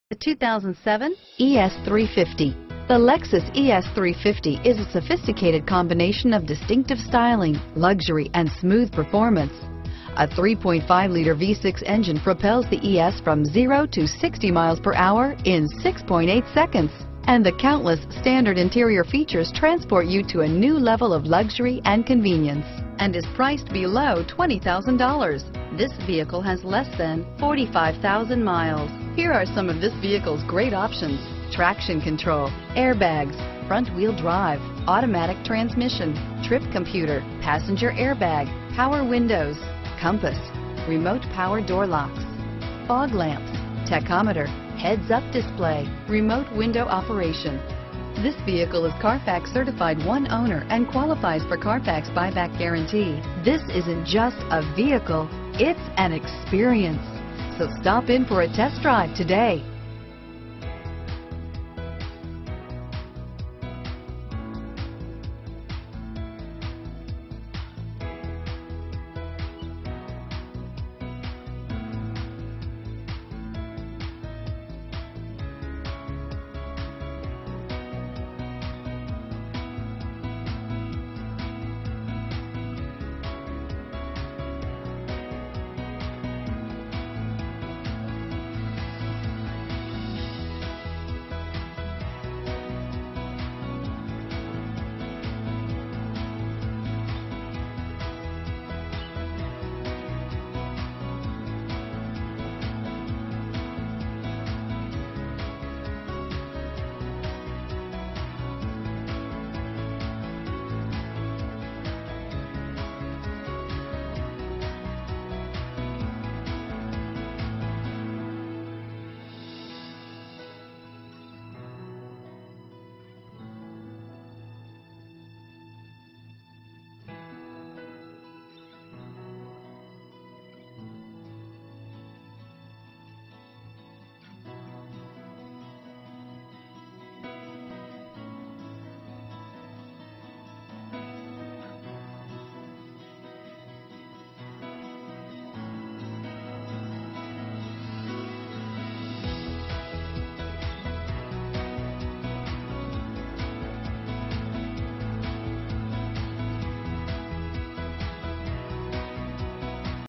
The 2007 ES350. The Lexus ES350 is a sophisticated combination of distinctive styling, luxury, and smooth performance. A 3.5-liter V6 engine propels the ES from 0 to 60 miles per hour in 6.8 seconds. And the countless standard interior features transport you to a new level of luxury and convenience, and is priced below $20,000. This vehicle has less than 45,000 miles. Here are some of this vehicle's great options: traction control, airbags, front-wheel drive, automatic transmission, trip computer, passenger airbag, power windows, compass, remote power door locks, fog lamps, tachometer, heads-up display, remote window operation. This vehicle is Carfax certified one owner and qualifies for Carfax buyback guarantee. This isn't just a vehicle, it's an experience. So stop in for a test drive today.